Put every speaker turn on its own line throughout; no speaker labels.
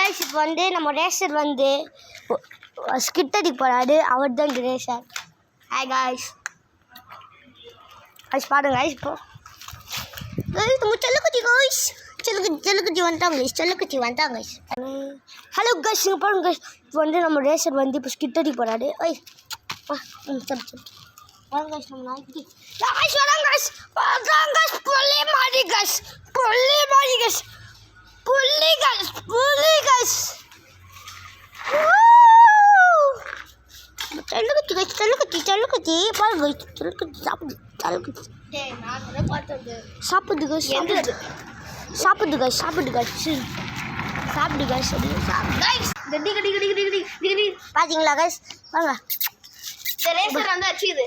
Guys இப்போ வந்து நம்ம ரேசர் வந்து ஸ்கிட் அடிக்க போகிறாரு. அவர் தான் இந்த ரேசர். Hi guys. கைஸ் பாருங்க கைஸ். இப்போ நம்ம செல்லக்குட்டி கைஸ். செல்லக்குட்டி வந்துட்டாங்க கைஸ். செல்லக்குட்டி வந்தாங்க கைஸ். ஹலோ கைஸ், இங்கே பாருங்க கைஸ். இப்போ வந்து நம்ம ரேசர் வந்து இப்போ ஸ்கிட் அடிக்க போகிறாரு. ஐய் சரி வாங்க கைஸ். நம்ம நாளைக்கு கைஸ் வராங்க கைஸ். வராங்க கைஸ். புள்ளி மாறி கைஸ். புள்ளி மாறி கைஸ். புள்ளி கைஸ். புள்ளி கைஸ். செல்லக்குட்டி கைஸ். செல்லக்குட்டி பாருங்க கைஸ். செல்லக்குட்டி சாப்பிடு. செல்லக்குட்டி சாப்பிடுது கைஸ். சாப்பிடுது கைஸ். சாப்பிடு கைஸ். பார்த்தீங்களா கைஸ்? வாங்க.
இந்த ரேசர் வந்து அச்சுது.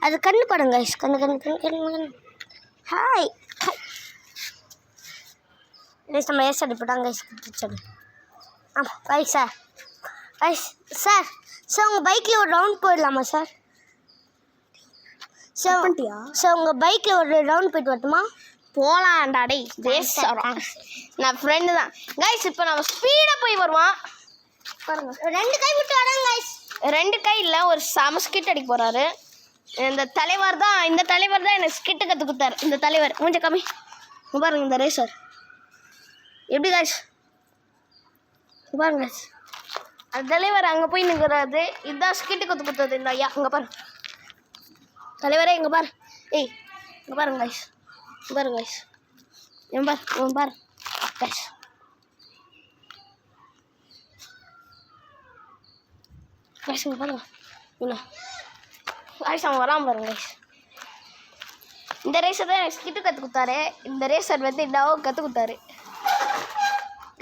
அது கண்ணு பாருங்க கைஸ். கண்ணு. Hi guys. நம்ம ரேசர் போட்டாங்க கைஸ். ஆமாம் கைஸ். சார் உங்கள் பைக்கில் ஒரு ரவுண்ட் போயிடலாமா சார்? சார் உங்கள் பைக்கில் ஒரு ரவுண்ட் போயிட்டு வரட்டுமா?
போகலாம்டா டேய். ரேசர் நான் ஃப்ரெண்டு தான் கைஸ். இப்போ நம்ம ஸ்பீடாக போய் வருவான் பாருங்க.
2 கை விட்டு வராங்க கைஸ்.
2 கை இல்லை, ஒரு செம ஸ்கிட் அடிக்க போகிறாரு. இந்த தலைவர் தான் எனக்கு ஸ்கிட்டு கற்று கொடுத்தாரு. இந்த தலைவர் கொஞ்சம் கம்மி பாருங்க. இந்த ரேசர் எப்படி கைஸ் பாருங்க கைஸ். அந்த தலைவர் அங்கே போய் நிற்கிறாரு. இதுதான் ஸ்கிட்டு கற்று கொடுத்தது இந்த ஐயா. இங்கே பாரு தலைவரே. இங்கே பாரு. ஏய் இங்கே பாருங்க கைஸ். பாருங்க கைஸ். பாரு கைஸ். கைஸ் இங்கே பாருங்க. என்ன கைஸ் அவன் வராமல் பாருங்க கைஸ். இந்த ரேசர் தான் ஸ்கிட்டு கற்று கொடுத்தாரு. இந்த ரேசர் வந்து என்னவோ கற்று கொடுத்தாரு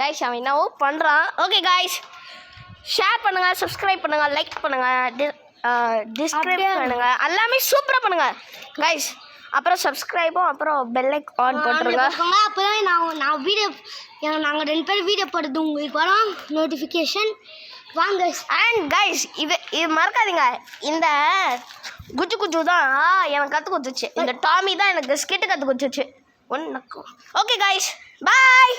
கைஸ். அவன் என்னவோ பண்ணுறான். ஓகே கைஸ், ஷேர் பண்ணுங்கள், சப்ஸ்கிரைப் பண்ணுங்கள், லைக் பண்ணுங்கள், டிஸ்கிரைப் பண்ணுங்கள், எல்லாமே சூப்பராக பண்ணுங்கள் கைஸ். அப்புறம் சப்ஸ்கிரைபும் அப்புறம் பெல் ஆன் போட்டுருங்க.
அப்போ தான் நான் வீடியோ நாங்கள் 2 பேர் வீடியோ போடுறது உங்களுக்கு வரும் நோட்டிஃபிகேஷன். வாங்க
அண்ட் கைஸ், இது மறக்காதீங்க. இந்த குஜு தான் எனக்கு கற்று கொடுத்துச்சு. இந்த டாமி தான் எனக்கு ஸ்கிட்டு கற்று கொடுத்துச்சு. ஓகே கைஸ், பாய்.